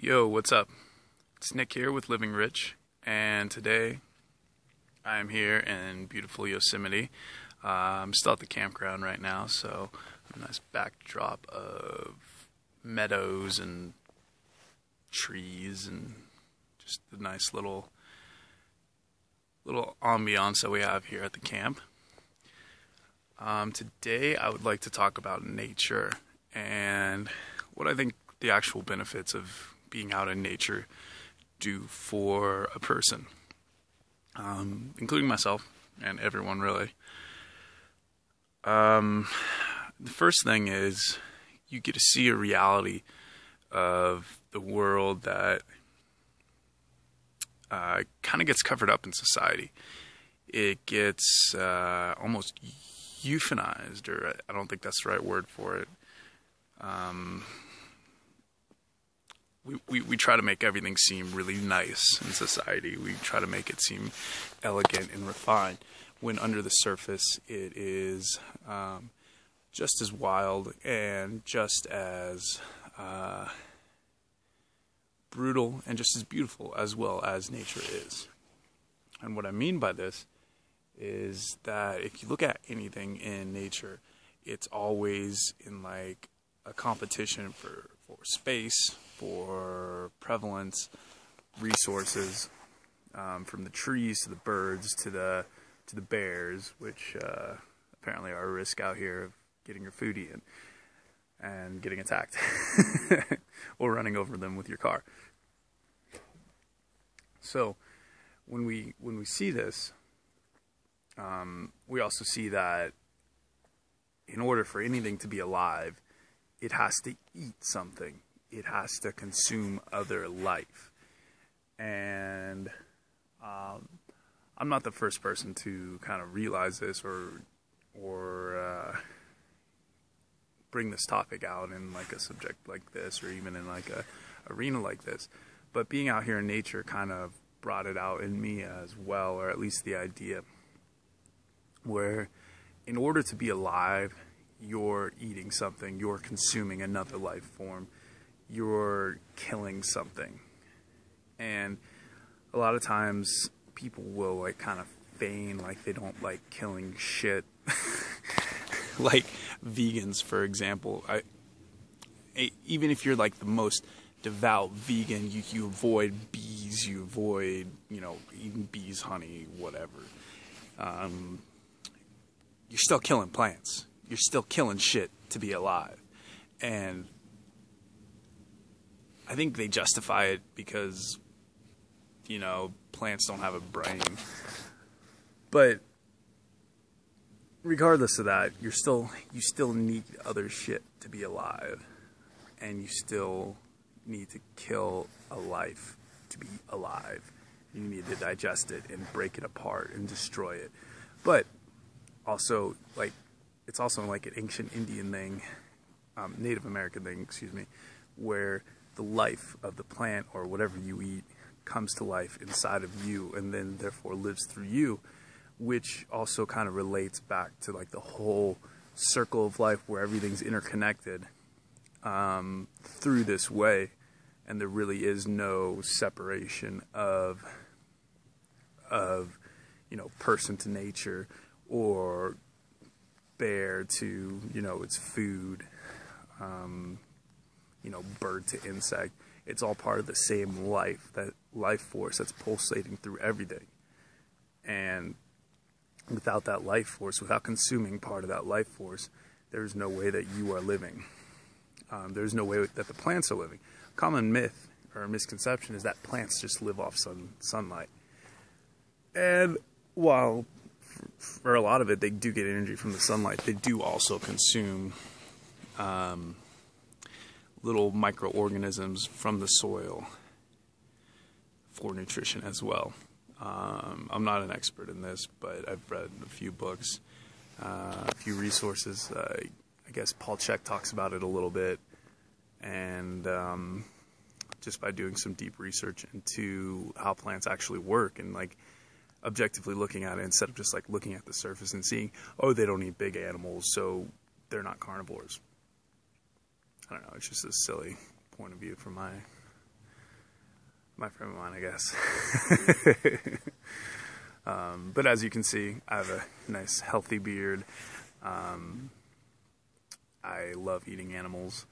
Yo, what's up? It's Nick here with Living Rich, and today I'm here in beautiful Yosemite. I'm still at the campground right now, so a nice backdrop of meadows and trees and just the nice little ambiance that we have here at the camp. Today I would like to talk about nature and what I think the actual benefits of being out in nature do for a person, including myself and everyone really. The first thing is you get to see a reality of the world that kind of gets covered up in society. It gets almost euthanized, or I don't think that's the right word for it. We try to make everything seem really nice in society. We try to make it seem elegant and refined, when under the surface it is just as wild and just as brutal and just as beautiful as well as nature is. And what I mean by this is that if you look at anything in nature, it's always in like a competition for space, for prevalence, resources, from the trees to the birds to the bears, which apparently are a risk out here of getting your food eaten and getting attacked or running over them with your car. So when we see this, we also see that in order for anything to be alive, it has to eat something. It has to consume other life. And I'm not the first person to kind of realize this or bring this topic out in like a subject like this, or even in like a arena like this. But being out here in nature kind of brought it out in me as well, or at least the idea, where in order to be alive, you're eating something, you're consuming another life form, you're killing something. And a lot of times people will like kind of feign like they don't like killing shit. Like vegans, for example. Even if you're like the most devout vegan, you avoid bees, you avoid, eating bees, honey, whatever. You're still killing plants. You're still killing shit to be alive. And I think they justify it because, plants don't have a brain. But regardless of that, you still need other shit to be alive. And you still need to kill a life to be alive. You need to digest it and break it apart and destroy it. But also, it's also like an ancient Indian thing, Native American thing, where the life of the plant or whatever you eat comes to life inside of you and then therefore lives through you, which also kind of relates back to like the whole circle of life where everything's interconnected through this way, and there really is no separation of person to nature, or bear to, its food, bird to insect. It's all part of the same life, that life force that's pulsating through everything. And without that life force, without consuming part of that life force, there's no way that you are living. There's no way that the plants are living. Common myth or misconception is that plants just live off sunlight. And while for a lot of it, they do get energy from the sunlight, they do also consume little microorganisms from the soil for nutrition as well. I'm not an expert in this, but I've read a few books, a few resources. I guess Paul Chek talks about it a little bit, and just by doing some deep research into how plants actually work and like objectively looking at it instead of just like looking at the surface and seeing, oh, they don't eat big animals, so they're not carnivores. I don't know, it's just a silly point of view from my my frame of mind, I guess. But as you can see, I have a nice healthy beard. I love eating animals.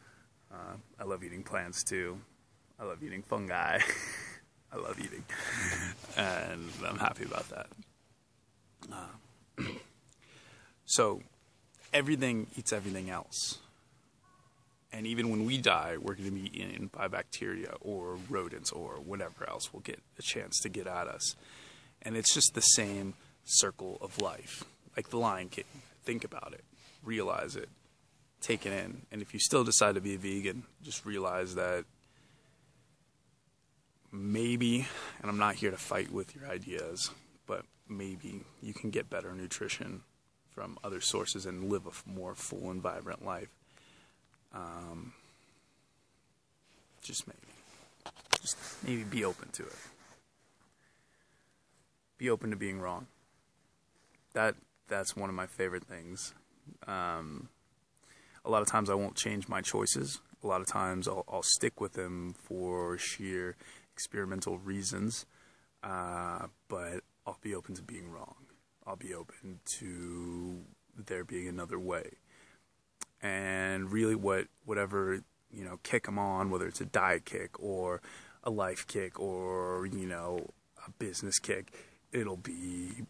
I love eating plants too. I love eating fungi. I love eating. And I'm happy about that. So everything eats everything else. And even when we die, we're going to be eaten by bacteria or rodents or whatever else will get a chance to get at us. And it's just the same circle of life. Like the Lion King. Think about it. Realize it. Take it in. And if you still decide to be a vegan, just realize that maybe, and I'm not here to fight with your ideas, but maybe you can get better nutrition from other sources and live a more full and vibrant life. Just maybe be open to it. Be open to being wrong. That's one of my favorite things. A lot of times I won't change my choices. A lot of times I'll stick with them for sheer experimental reasons. But I'll be open to being wrong. I'll be open to there being another way. And really whatever, kick I'm on, whether it's a diet kick or a life kick or, a business kick, it'll be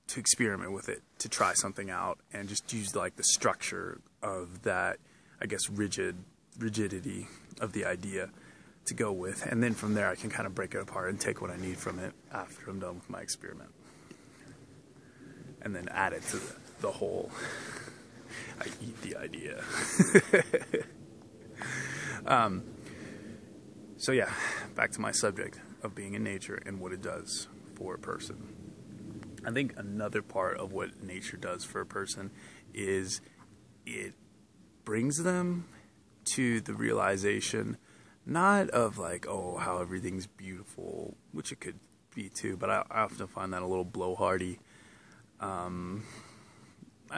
to experiment with it, to try something out and just use like the structure of that, I guess, rigidity of the idea to go with. And then from there I can kind of break it apart and take what I need from it after I'm done with my experiment. And then add it to the whole. I eat the idea. So yeah, back to my subject of being in nature and what it does for a person. I think another part of what nature does for a person is it brings them to the realization, not of like, oh, how everything's beautiful, which it could be too, but I often find that a little blowhardy. I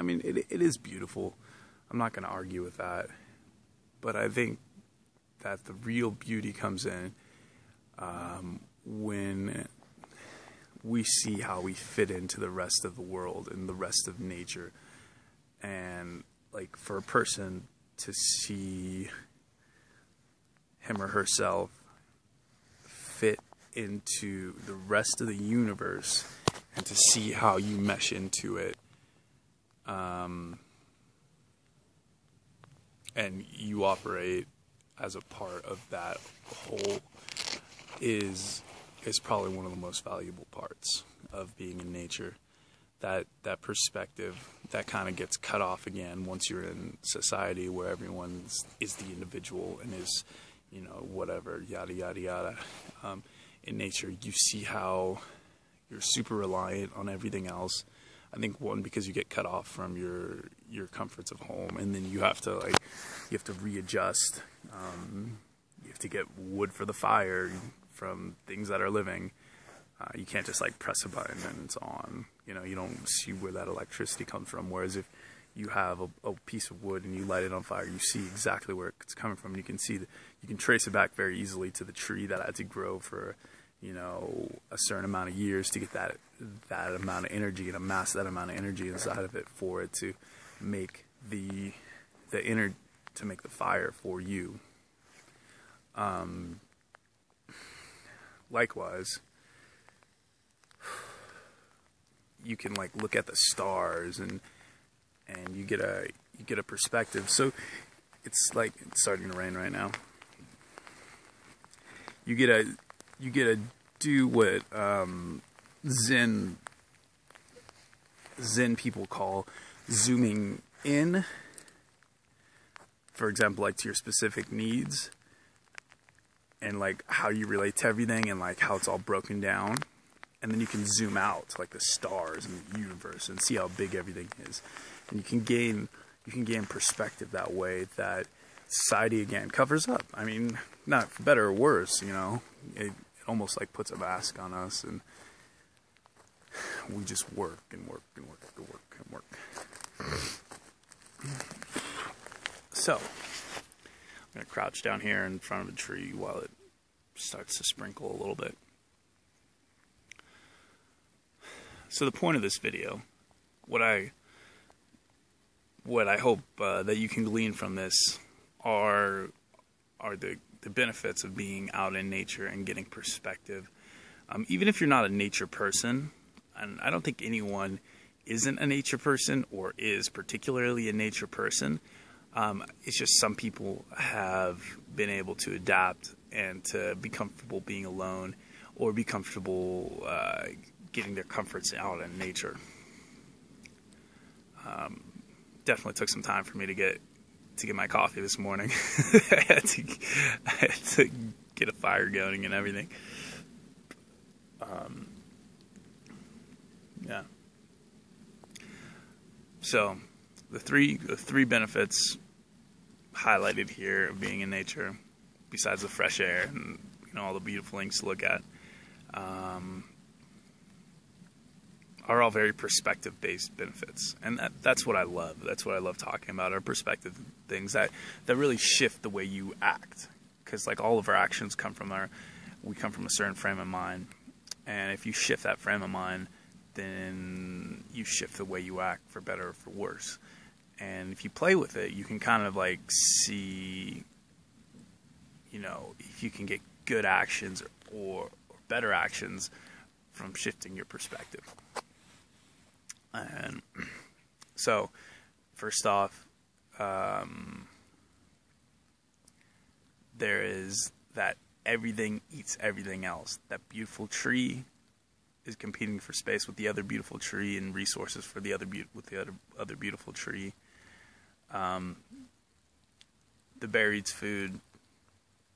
mean, it is beautiful. I'm not going to argue with that. But I think that the real beauty comes in when we see how we fit into the rest of the world and the rest of nature. And, like, for a person to see him or herself fit into the rest of the universe and to see how you mesh into it, and you operate as a part of that whole is probably one of the most valuable parts of being in nature. That perspective that kind of gets cut off again once you're in society where everyone is the individual and is, whatever, yada, yada, yada. In nature, you see how you're super reliant on everything else. I think one, because you get cut off from your comforts of home, and then you have to readjust. You have to get wood for the fire from things that are living. You can't just like press a button and it's on. You don't see where that electricity comes from. Whereas if you have a piece of wood and you light it on fire, you see exactly where it's coming from. You can trace it back very easily to the tree that had to grow for a certain amount of years to get that amount of energy and amass that amount of energy inside of it for it to make the fire for you. Likewise, you can like look at the stars and you get a perspective. So it's like it's starting to rain right now. You get to do what Zen people call zooming in, for example, like to your specific needs and like how you relate to everything and like how it's all broken down. And then you can zoom out to like the stars and the universe and see how big everything is. And you can gain perspective that way that society again covers up. I mean, not for better or worse, it almost like puts a mask on us and we just work and work and work and work and work. So, I'm going to crouch down here in front of a tree while it starts to sprinkle a little bit. So the point of this video, what I hope that you can glean from this are the benefits of being out in nature and getting perspective. Even if you're not a nature person, and I don't think anyone isn't a nature person or is particularly a nature person, it's just some people have been able to adapt and to be comfortable being alone, or be comfortable getting their comforts out in nature. Definitely took some time for me to get my coffee this morning. I had to get a fire going and everything. Yeah. So the three benefits highlighted here of being in nature, besides the fresh air and all the beautiful things to look at, are all very perspective-based benefits, and that's what I love. That's what I love talking about, are perspective things that really shift the way you act. Because like all of our actions come from a certain frame of mind, and if you shift that frame of mind, then you shift the way you act, for better or for worse. And if you play with it, you can kind of like see, if you can get good actions or better actions from shifting your perspective. And so, first off, there is that everything eats everything else. That beautiful tree is competing for space with the other beautiful tree and resources for the other other beautiful tree. The bear eats food.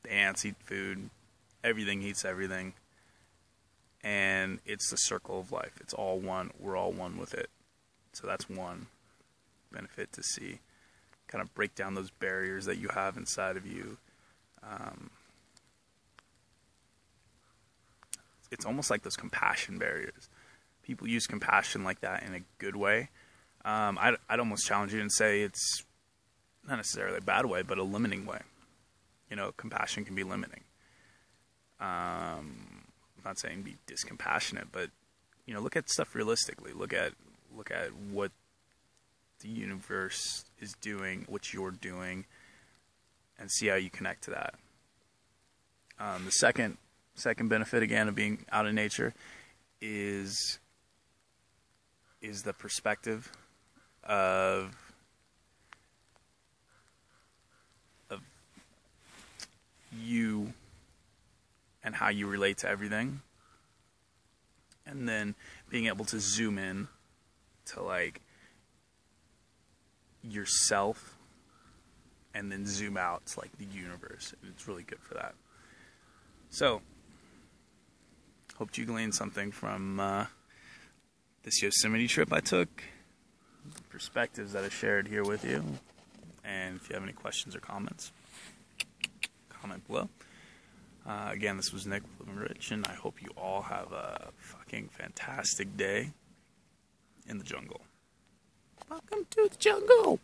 The ants eat food. Everything eats everything. And it's the circle of life. It's all one. We're all one with it. So that's one benefit to see. Kind of break down those barriers that you have inside of you. It's almost like those compassion barriers. People use compassion like that in a good way. I'd almost challenge you and say it's not necessarily a bad way, but a limiting way. Compassion can be limiting. I'm not saying be discompassionate, but look at stuff realistically. Look at what the universe is doing, what you're doing, and see how you connect to that. The second benefit, again, of being out in nature is the perspective of you and how you relate to everything, and then being able to zoom in to like yourself, and then zoom out to like the universe. And it's really good for that. So, hope you gleaned something from this Yosemite trip I took, the perspectives that I shared here with you. And if you have any questions or comments, comment below. Again, this was Nick with Living Rich, and I hope you all have a fucking fantastic day in the jungle. Welcome to the jungle.